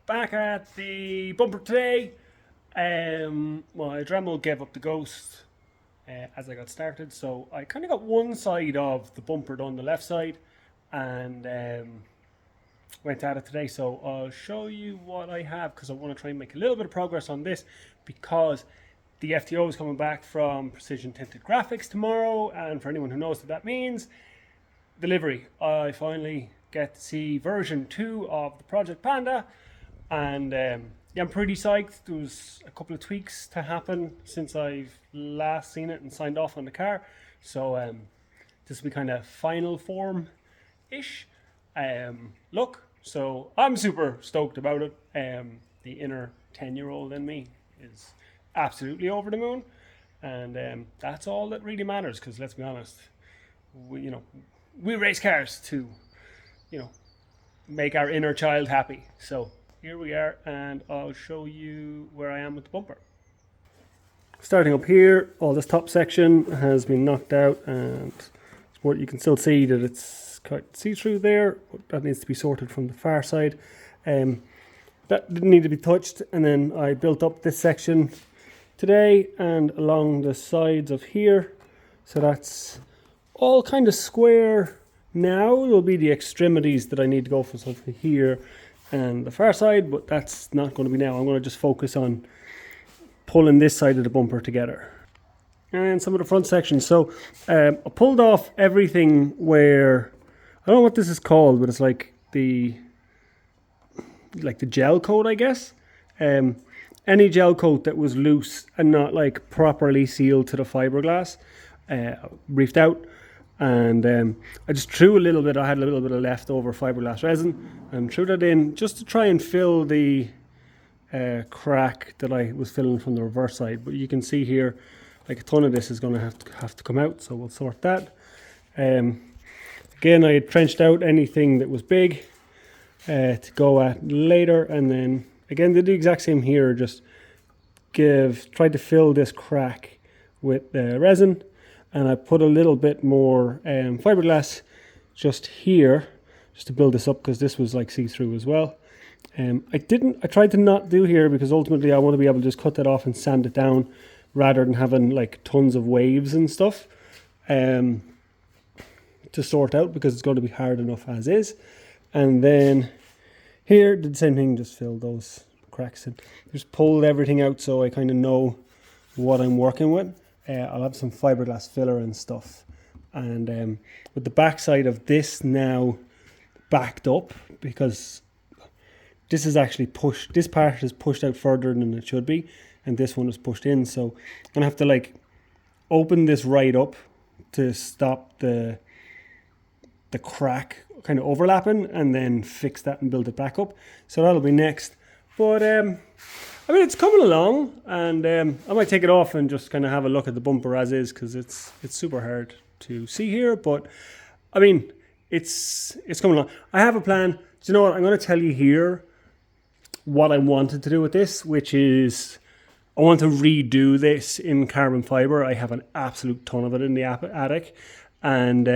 Back at the bumper today. My Dremel gave up the ghost as I got started, so I kind of got one side of the bumper done, the left side, and went at it today. So I'll show you what I have because I want to try and make a little bit of progress on this because the FTO is coming back from Precision Tinted Graphics tomorrow, and for anyone who knows what that means, the livery. I finally get to see version 2 of the Project Panda, and yeah, I'm pretty psyched. There was a couple of tweaks to happen since I've last seen it and signed off on the car, so this will be kind of final form ish look. So I'm super stoked about it. The inner 10-year-old in me is absolutely over the moon, and that's all that really matters, because let's be honest, we race cars to make our inner child happy. So here we are, and I'll show you where I am with the bumper. Starting up here, all this top section has been knocked out, and what you can still see that it's quite see-through there. That needs to be sorted from the far side. That didn't need to be touched, and then I built up this section today and along the sides of here, so that's all kind of square. Now there'll be the extremities that I need to go for something here and the far side, but that's not going to be now. I'm going to just focus on pulling this side of the bumper together and some of the front sections. So I pulled off everything where, I don't know what this is called, but it's like the gel coat, I guess. Any gel coat that was loose and not like properly sealed to the fiberglass, reefed out. And I just threw a little bit, I had a little bit of leftover fiberglass resin and threw that in just to try and fill the crack that I was filling from the reverse side. But you can see here, like a ton of this is going to have to come out, so we'll sort that. Again, I had trenched out anything that was big to go at later, and then again did the exact same here, just tried to fill this crack with resin. And I put a little bit more fiberglass just here, just to build this up, because this was like see-through as well. I tried to not do here because ultimately I want to be able to just cut that off and sand it down rather than having like tons of waves and stuff to sort out, because it's going to be hard enough as is. And then here did the same thing, just filled those cracks in. Just pulled everything out so I kind of know what I'm working with. I'll have some fiberglass filler and stuff, and with the back side of this now backed up, because this is actually pushed, this part is pushed out further than it should be, and this one is pushed in, so I'm gonna have to like open this right up to stop the crack kind of overlapping, and then fix that and build it back up. So that'll be next. But I mean, it's coming along, and I might take it off and just kind of have a look at the bumper as is, because it's super hard to see here. But I mean, it's coming along. I have a plan. Do you know what? I'm going to tell you here what I wanted to do with this, which is I want to redo this in carbon fiber. I have an absolute ton of it in the attic, and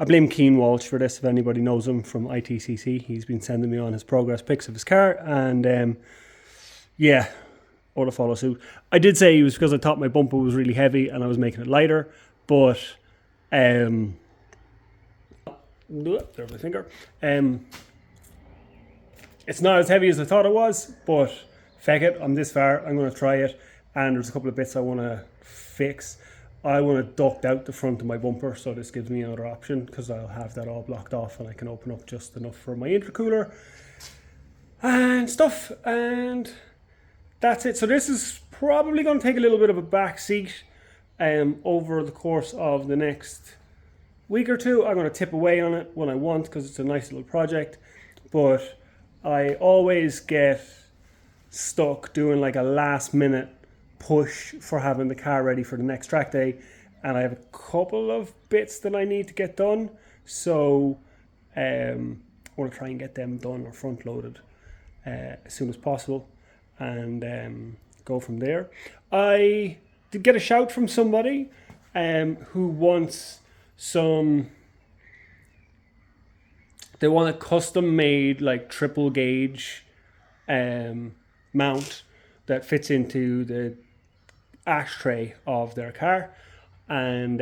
I blame Keen Walsh for this. If anybody knows him from ITCC, he's been sending me on his progress pics of his car, and yeah, or to follow suit. I did say it was because I thought my bumper was really heavy and I was making it lighter, but there's my finger. It's not as heavy as I thought it was, but feck it, I'm this far, I'm going to try it, and there's a couple of bits I want to fix. I want to duct out the front of my bumper, so this gives me another option, because I'll have that all blocked off and I can open up just enough for my intercooler and stuff, and that's it. So this is probably going to take a little bit of a back seat over the course of the next week or two. I'm going to tip away on it when I want, because it's a nice little project, but I always get stuck doing like a last minute push for having the car ready for the next track day, and I have a couple of bits that I need to get done, so I want to try and get them done or front loaded as soon as possible, and go from there. I did get a shout from somebody who wants some they want a custom made like triple gauge mount that fits into the ashtray of their car, and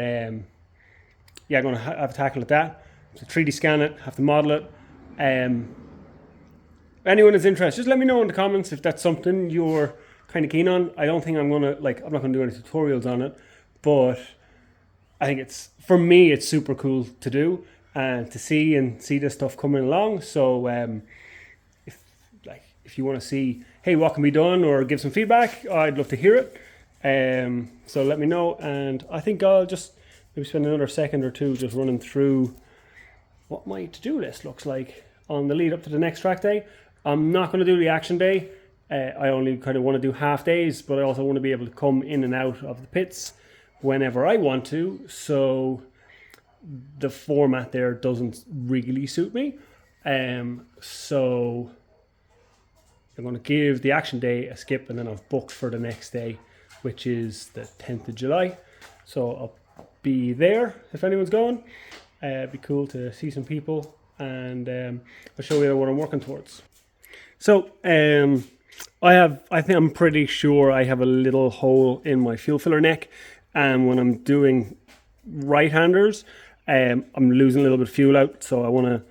yeah, I'm gonna have a tackle at that. So 3D scan it, have to model it. Anyone is interested, just let me know in the comments if that's something you're kind of keen on. I don't think I'm not gonna do any tutorials on it, but I think for me it's super cool to do and to see this stuff coming along. So if you want to see, hey, what can be done, or give some feedback, I'd love to hear it. So let me know, and I think I'll just maybe spend another second or two just running through what my to-do list looks like on the lead up to the next track day. I'm not going to do the action day. I only kind of want to do half days, but I also want to be able to come in and out of the pits whenever I want to. So the format there doesn't really suit me. So I'm going to give the action day a skip, and then I've booked for the next day, which is the 10th of July. So I'll be there if anyone's going. It'd be cool to see some people, and I'll show you what I'm working towards. So I'm pretty sure I have a little hole in my fuel filler neck, and when I'm doing right-handers, I'm losing a little bit of fuel out, so I want to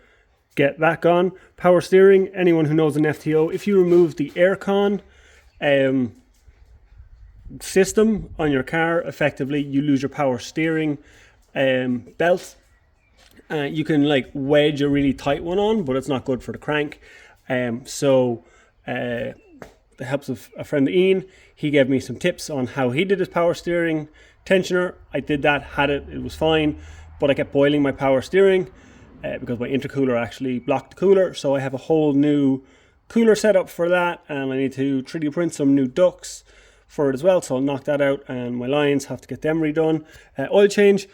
get that gone. Power steering, anyone who knows an FTO, if you remove the aircon system on your car, effectively you lose your power steering belt. You can like wedge a really tight one on, but it's not good for the crank. So the helps of a friend Ian, he gave me some tips on how he did his power steering tensioner. I did that, had it, it was fine, but I kept boiling my power steering because my intercooler actually blocked the cooler. So I have a whole new cooler setup for that, and I need to 3D print some new ducts for it as well, so I'll knock that out, and my lines have to get them redone. Oil change.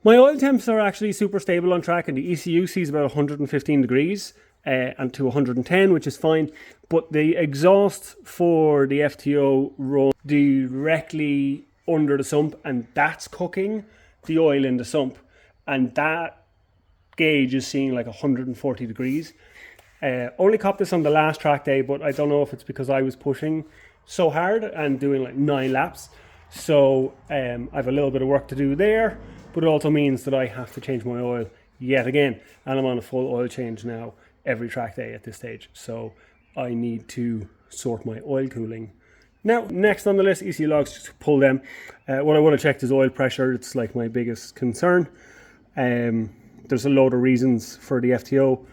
My oil temps are actually super stable on track, and the ECU sees about 115 degrees and to 110, which is fine. But the exhaust for the FTO runs directly under the sump, and that's cooking the oil in the sump. And that gauge is seeing like 140 degrees. Only copped this on the last track day, but I don't know if it's because I was pushing so hard and doing like 9 laps. So I have a little bit of work to do there, but it also means that I have to change my oil yet again, and I'm on a full oil change now every track day at this stage, so I need to sort my oil cooling. Now, next on the list, ECU logs, just to pull them. What I want to check is oil pressure. It's like my biggest concern. There's a load of reasons for the FTO,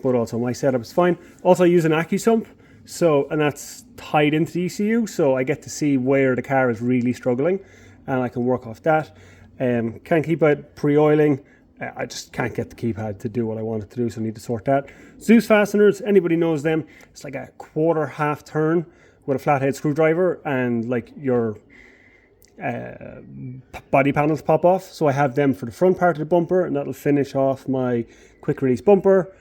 but also my setup is fine. Also, I use an AccuSump. So, and that's tied into the ECU, so I get to see where the car is really struggling, and I can work off that. Can't keep it pre-oiling. I just can't get the keypad to do what I want it to do, so I need to sort that. Zeus fasteners, anybody knows them. It's like a quarter half turn with a flathead screwdriver, and like your body panels pop off. So I have them for the front part of the bumper, and that'll finish off my quick release bumper.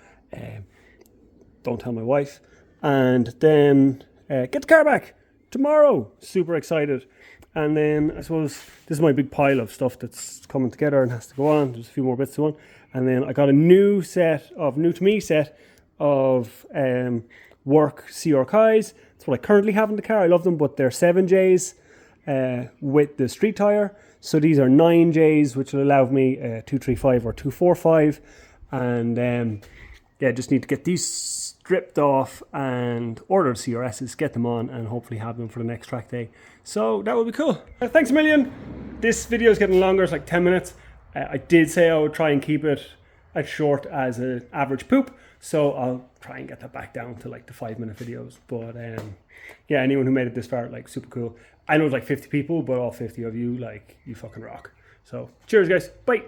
Don't tell my wife. And then get the car back tomorrow. Super excited. And then I suppose this is my big pile of stuff that's coming together and has to go on. There's a few more bits to go on. And then I got a new to me set of work CR Kais. That's what I currently have in the car. I love them, but they're 7Js with the street tire. So these are 9Js, which will allow me 235 or 245. And yeah, just need to get these stripped off and order the CRSs, get them on, and hopefully have them for the next track day. So that will be cool. Thanks a million. This video is getting longer, it's like 10 minutes. I did say I would try and keep it as short as an average poop, so I'll try and get that back down to like the 5-minute videos. But yeah, anyone who made it this far, like, super cool. I know it's like 50 people, but all 50 of you, like, you fucking rock. So cheers guys, bye.